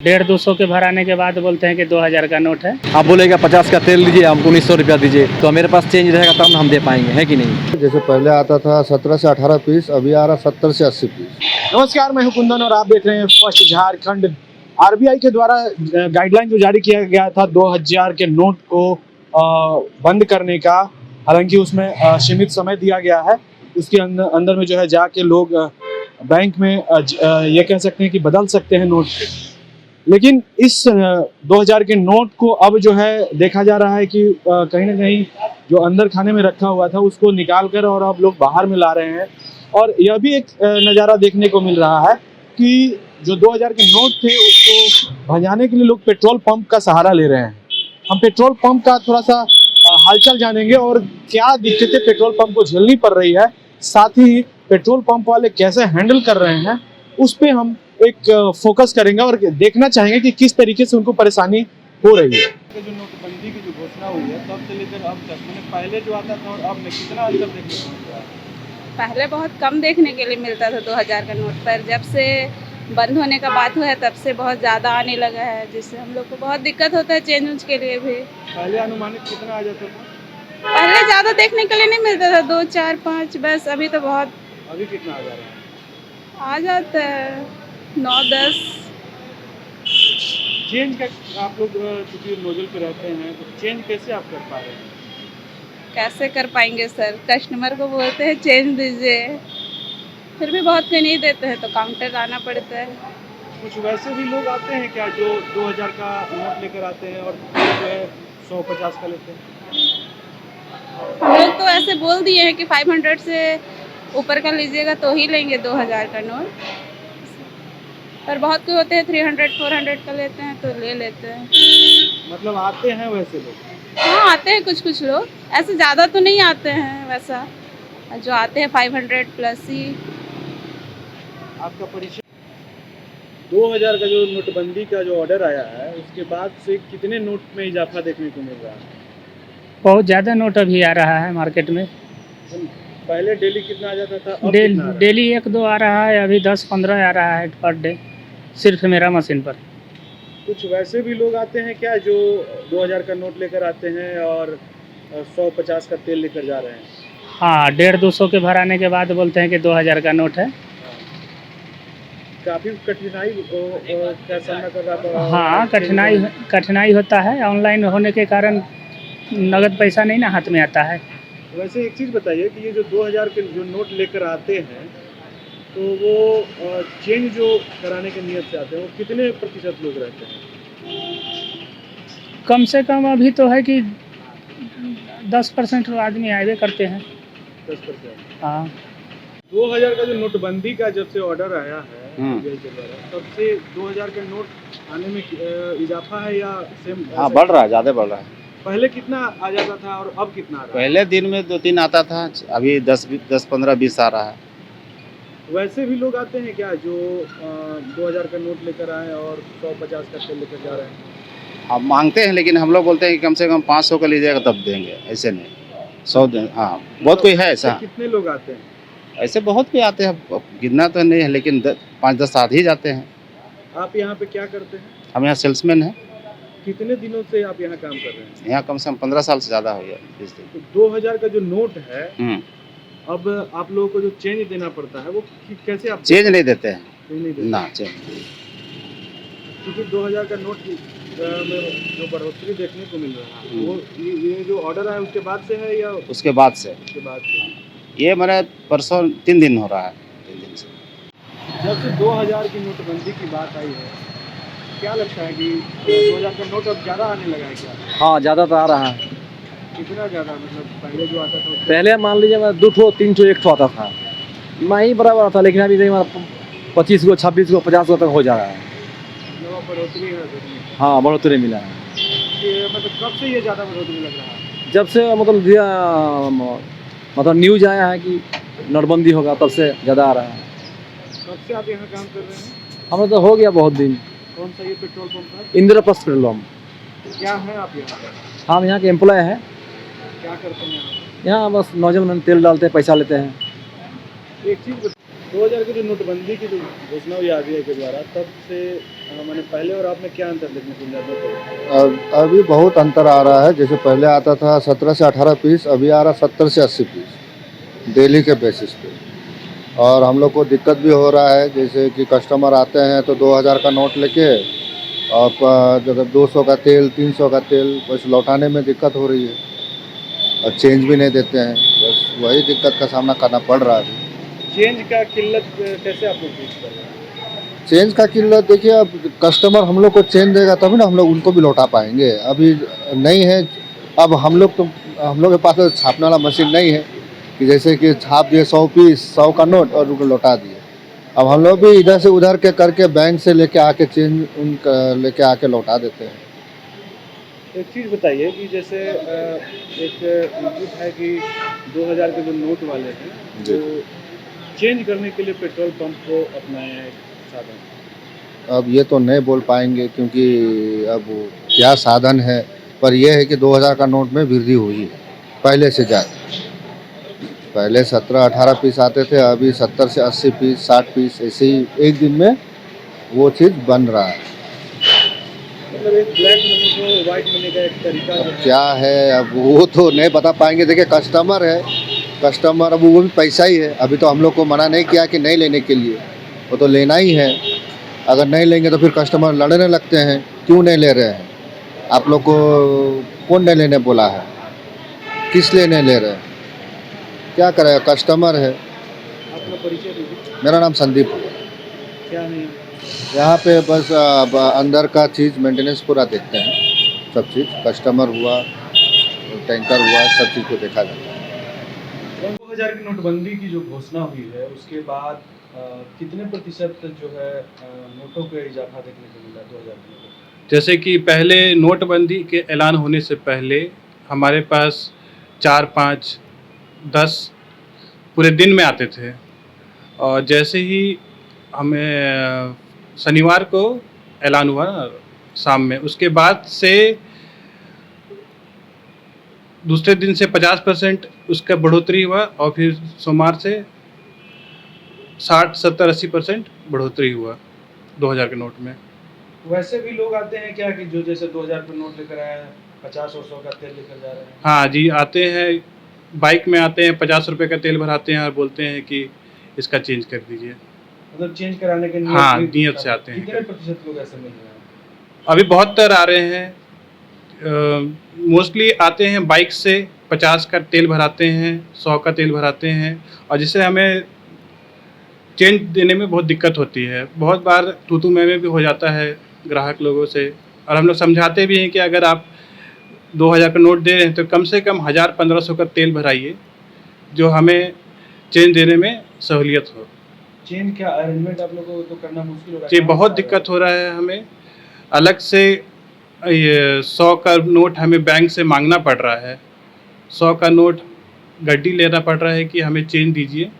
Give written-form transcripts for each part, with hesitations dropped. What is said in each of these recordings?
150-200 के भराने के बाद बोलते हैं कि 2000 का नोट है। आप बोलेगा 50 का तेल लीजिए, हमको 1900 रुपया दीजिए, तो मेरे पास चेंज रहेगा तब हम दे पाएंगे, है कि नहीं। जैसे पहले आता था 17 से 18 पीस, अभी आ रहा 70 से 80 पीस। नमस्कार, मैं हूं कुंदन और आप देख रहे हैं फर्स्ट झारखंड। आरबीआई के द्वारा गाइडलाइन जो जारी किया गया था 2000 के नोट को बंद करने का, हालांकि उसमें सीमित समय दिया गया है। उसके अंदर में जो है जाके लोग बैंक में ये कह सकते हैं कि बदल सकते हैं नोट, लेकिन इस 2000 के नोट को अब जो है देखा जा रहा है कि कहीं ना कहीं जो अंदर खाने में रखा हुआ था उसको निकाल कर और अब लोग बाहर में ला रहे हैं। और यह भी एक नज़ारा देखने को मिल रहा है कि जो 2000 के नोट थे उसको भंजाने के लिए लोग पेट्रोल पंप का सहारा ले रहे हैं। हम पेट्रोल पंप का थोड़ा सा हालचाल जानेंगे और क्या दिक्कतें पेट्रोल पंप को झेलनी पड़ रही है, साथ ही पेट्रोल पंप वाले कैसे हैंडल कर रहे हैं, उस पर हम एक फोकस करेंगे और देखना चाहेंगे कि किस तरीके से उनको परेशानी हो रही है। जो नोटबंदी की जो घोषणा हुई है तब से लेकर अब तक, मैंने पहले जो आता था और अब में कितना अंतर देखने को मिल रहा है? पहले बहुत कम देखने के लिए मिलता था 2000 का नोट, पर जब से बंद होने का बात हुआ है तब से बहुत ज़्यादा आने लगा है, जिससे हम लोग को बहुत दिक्कत होता है चेंज उंज के लिए भी। पहले अनुमानित कितना आ जाता था? पहले ज़्यादा देखने के लिए नहीं मिलता था, 2, 4, 5 बस। अभी तो बहुत अभी कितना आ जा रहा है? आ जाता है 9, 10। चेंज का आप लोग चूँकि नोजल पे रहते हैं तो चेंज कैसे आप कर पा रहे हैं? कैसे कर पाएंगे सर, कस्टमर को बोलते हैं चेंज दीजिए, फिर भी बहुत कोई नहीं देते हैं तो काउंटर आना पड़ता है। कुछ वैसे भी लोग आते हैं क्या जो 2000 का नोट लेकर आते हैं और जो है 150 का लेते हैं? हम लोग तो ऐसे बोल दिए हैं कि 500 से ऊपर का लीजिएगा तो ही लेंगे 2000 का नोट, पर बहुत कोई होते हैं 300, 400 का लेते हैं तो ले लेते हैं। मतलब आते हैं वैसे लोग? हाँ, आते हैं कुछ लोग, ऐसे ज़्यादा तो नहीं आते हैं। वैसा जो आते हैं 500 प्लस ही। आपका परिचय? 2000 का जो नोटबंदी का जो ऑर्डर आया है उसके बाद से कितने नोट में इजाफा देखने को मिल रहा है? बहुत ज़्यादा नोट अभी आ रहा है मार्केट में। पहले डेली कितना आ जाता था, अब कितना आ रहा है? डेली 1-2 आ रहा है, अभी 10-15 आ रहा है पर डे, सिर्फ मेरा मशीन पर। कुछ वैसे भी लोग आते हैं क्या जो 2000 का नोट लेकर आते हैं और 150 का तेल लेकर जा रहे हैं? हाँ, 150-200 के भराने के बाद बोलते हैं कि 2000 का नोट है। काफ़ी कठिनाई का सामना कर रहा था। हाँ, कठिनाई होता है। ऑनलाइन होने के कारण नगद पैसा नहीं ना हाथ में आता है। वैसे एक चीज़ बताइए कि ये जो 2000 के जो नोट लेकर आते हैं तो वो चेंज जो कराने के नियत से आते हैं वो कितने प्रतिशत लोग रहते हैं? कम से कम अभी तो है कि 10% आदमी आए करते हैं। 10%? हाँ। 2000 का जो नोटबंदी का जब से ऑर्डर आया है आरबीआई के द्वारा, तब से 2000 के नोट आने में इजाफा है या सेम? हाँ, बढ़ रहा है, ज़्यादा बढ़ रहा है। पहले कितना आ जाता था और अब कितना आ रहा है? पहले दिन में 2-3 आता था, अभी 10, 15, 20 आ रहा है। वैसे भी लोग आते हैं क्या जो 2000 का नोट लेकर आए और 150 का तेल लेकर जा रहे हैं? हम मांगते हैं लेकिन हम लोग बोलते हैं कि कम से कम 500 का लीजिएगा तब देंगे, ऐसे नहीं 100 दें। हाँ, बहुत कोई है ऐसा। कितने लोग आते हैं? ऐसे बहुत कोई आते हैं, अब गिनना तो नहीं है लेकिन 5-10 आदमी ही जाते हैं। आप यहाँ पे क्या करते हैं? हम यहाँ सेल्समैन हैं। कितने दिनों से आप यहाँ काम कर रहे हैं? यहाँ कम से कम 15 साल से ज़्यादा हो गया, 20 दिन। तो 2000 का जो नोट है अब आप लोगों को जो चेंज देना पड़ता है वो कैसे आप चेंज नहीं देते हैं नहीं देते? ना, चेंज। क्योंकि 2000 का नोट में जो बढ़ोतरी देखने को मिल रहा है वो ये जो ऑर्डर है उसके बाद से है या उसके बाद से? उसके बाद से? ये मेरा परसों 3 दिन हो रहा है, 3 दिन से। जब से 2000 की नोटबंदी की बात आई है, क्या लगता है कि 2000 का नोट अब ज़्यादा आने लगा है क्या? हाँ, ज़्यादा तो आ रहा है। कितना ज़्यादा? मतलब पहले जो आता था पहले मान लीजिए मैं 2 ठो 3 ठो 1 ठो आता था, मैं ही बराबर था, लेकिन अभी 25 को 26 को 50 को तक हो जा रहा है। मतलब बढ़ोतरी है उसमें? हाँ, बढ़ोतरी मिला है। मतलब कब से ये ज़्यादा बढ़ोतरी लग रहा है? जब से मतलब न्यूज आया है कि नोटबंदी होगा तब से ज़्यादा आ रहा है। कब से आप यहाँ काम कर रहे हैं? हमें तो हो गया बहुत दिन। कौन सा ये पेट्रोल पंप है? Indraprastha petrol pump. क्या है आप यहाँ पर? हम यहाँ के एम्प्लॉय हैं। क्या करते हैं यहाँ? यहाँ बस नौजवान तेल डालते हैं, पैसा लेते हैं। एक चीज़ 2000 की जो नोटबंदी की जो घोषणा हुई आरबीआई के द्वारा, तब से मैंने पहले और आप में क्या अंतर देखने को मिला दो अभी बहुत अंतर आ रहा है। जैसे पहले आता था 17 से 18 पीस, अभी आ रहा 70 से 80 पीस डेली के बेसिस पे। और हम लोग को दिक्कत भी हो रहा है, जैसे कि कस्टमर आते हैं तो 2000 का नोट लेके और जब 200 का तेल 300 का तेल बस लौटाने में दिक्कत हो रही है और चेंज भी नहीं देते हैं। बस वही दिक्कत का सामना करना पड़ रहा है। चेंज का किल्लत कैसे आप लोग फेस कर रहे हैं? चेंज का किल्लत देखिए, अब कस्टमर हम लोग को चेंज देगा तभी ना हम लोग उनको भी लौटा पाएंगे। अभी नहीं है। अब हम लोग के पास तो छापने वाला मशीन नहीं है कि जैसे कि छाप दिए 100 पीस 100 का नोट और उनको लौटा दिए। अब हम लोग भी इधर से उधर के करके बैंक से लेके आके चेंज उनका लेके आके लौटा देते हैं। एक चीज़ बताइए कि जैसे एक इनपुट है कि 2000 के जो नोट वाले हैं जी। वो चेंज करने के लिए पेट्रोल पंप को अपनाया है एक साधन। अब ये तो नहीं बोल पाएंगे क्योंकि अब क्या साधन है, पर यह है कि 2000 का नोट में वृद्धि हुई है पहले से ज़्यादा। पहले 17-18 पीस आते थे, अभी 70 से 80 पीस 60 पीस ऐसे ही एक दिन में वो चीज़ बन रहा है। मतलब एक ब्लैक मनी को वाइट मनी का एक तरीका जो है। क्या है अब वो तो नहीं बता पाएंगे। देखिए कस्टमर है, कस्टमर अब वो भी पैसा ही है। अभी तो हम लोग को मना नहीं किया कि नहीं लेने के लिए, वो तो लेना ही है। अगर नहीं लेंगे तो फिर कस्टमर लड़ने लगते हैं, क्यों नहीं ले रहे हैं, आप लोग को कौन नहीं लेने बोला है, किस लिए नहीं ले रहे हैं, क्या करेगा, कस्टमर है। अपना परिचय दीजिए। मेरा नाम संदीप है। क्या नहीं? यहाँ पे बस अब अंदर का चीज़ मेंटेनेंस पूरा देखते हैं, सब चीज़ कस्टमर हुआ टैंकर हुआ सब चीज़ को देखा जाता है। 2000 की नोटबंदी की जो घोषणा हुई है उसके बाद कितने प्रतिशत जो है नोटों का इजाफा देखने को मिला 2000 के नोटों? जैसे कि पहले नोटबंदी के ऐलान होने से पहले हमारे पास 4, 5, 10 पूरे दिन में आते थे। और जैसे ही हमें शनिवार को ऐलान हुआ शाम में, उसके बाद से दूसरे दिन से 50% उसका बढ़ोतरी हुआ और फिर सोमवार से 60, 70, 80% बढ़ोतरी हुआ 2000 के नोट में। वैसे भी लोग आते हैं क्या कि जो जैसे 2000 पर नोट लेकर आए हैं 50 और 100 का तेल लेकर जा रहे हैं? हाँ जी, आते हैं, बाइक में आते हैं, 50 रुपये का तेल भराते हैं और बोलते हैं कि इसका चेंज कर दीजिए। मतलब चेंज कराने के हाँ, नियत से आते हैं। कितने प्रतिशत लोग ऐसे मिल रहे हैं? अभी बहुत तरह आ रहे हैं। मोस्टली आते हैं बाइक से, 50 का तेल भराते हैं, 100 का तेल भराते हैं और जिससे हमें चेंज देने में बहुत दिक्कत होती है। बहुत बार तू मैं भी हो जाता है ग्राहक लोगों से, और हम लोग समझाते भी हैं कि अगर आप 2000 का नोट दे रहे हैं तो कम से कम 1000-1500 का तेल भराइए, जो हमें चेंज देने में सहूलियत हो। चेंज का अरेंजमेंट आप लोगों को तो करना मुश्किल हो रहा है? जी, बहुत दिक्कत हो रहा है हमें। अलग से ये 100 का नोट हमें बैंक से मांगना पड़ रहा है, 100 का नोट गड्डी लेना पड़ रहा है कि हमें चेंज दीजिए,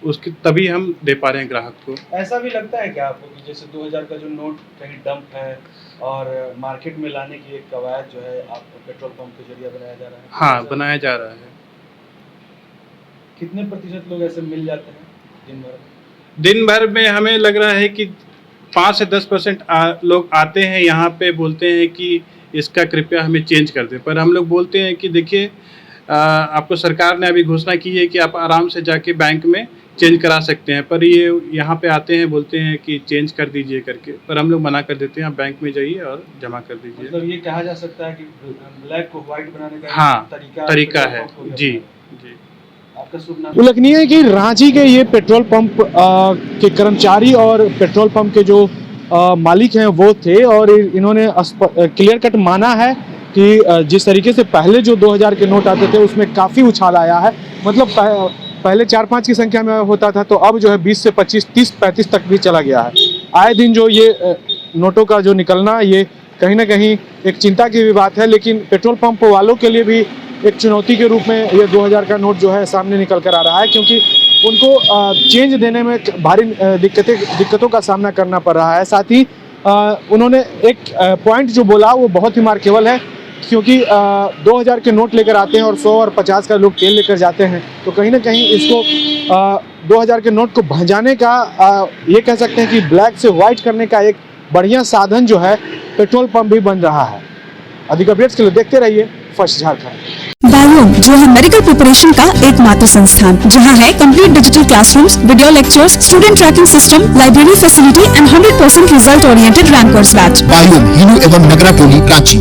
उसकी तभी हम दे पा रहे हैं ग्राहक को। ऐसा भी लगता है क्या आपको कि जैसे 2000 का जो नोट कहीं डंप है और मार्केट में लाने की एक कवायद जो है आपको पेट्रोल पंप के जरिए बनाया जा रहा है? हाँ, बनाया जा रहा है। कितने प्रतिशत लोग ऐसे मिल जाते हैं दिन भर? दिन भर में हमें लग रहा है कि 5 से 10% लोग आते हैं यहाँ पे, बोलते हैं कि इसका कृपया हमें चेंज कर दें। पर हम लोग बोलते हैं कि देखिए, आपको सरकार ने अभी घोषणा की है कि आप आराम से जाके बैंक में चेंज करा सकते हैं, पर ये यहाँ पे आते हैं बोलते हैं कि चेंज कर दीजिए करके, पर हम लोग मना कर देते हैं, आप बैंक में जाइए और जमा कर दीजिए। मतलब ये कहा जा सकता है कि ब्लैक को व्हाइट बनाने का हाँ, तरीका है। पेट्रोल पंप जी जी। आपका शुभ नाम? उल्लेखनीय है कि रांची के ये पेट्रोल पंप के कर्मचारी और पेट्रोल पंप के जो मालिक हैं वो थे, और इन्होंने क्लियर कट माना है कि जिस तरीके से पहले जो 2000 के नोट आते थे उसमें काफ़ी उछाल आया है। मतलब पहले 4-5 की संख्या में होता था, तो अब जो है 20 से 25, 30, 35 तक भी चला गया है। आए दिन जो ये नोटों का जो निकलना, ये कहीं ना कहीं एक चिंता की भी बात है, लेकिन पेट्रोल पंप वालों के लिए भी एक चुनौती के रूप में ये 2000 का नोट जो है सामने निकल कर आ रहा है, क्योंकि उनको चेंज देने में भारी दिक्कतों का सामना करना पड़ रहा है। साथ ही उन्होंने एक पॉइंट जो बोला वो बहुत ही मार्केबल है, क्योंकि 2000 के नोट लेकर आते हैं और 100 और 50 का लोग तेल लेकर जाते हैं, तो कहीं ना कहीं इसको 2000 के नोट को भजाने का, ये कह सकते हैं कि ब्लैक से वाइट करने का एक बढ़िया साधन जो है पेट्रोल पंप भी बन रहा है। अधिक अपडेट्स के लिए देखते रहिए फर्स्ट झारखंड। बायोम जो है मेडिकल प्रिपरेशन का एकमात्र संस्थान जहां है complete digital classrooms, video lectures, student tracking system, library facility and 100% result oriented rankers batch. Biome Hinoo एवं नगरा टोली रांची।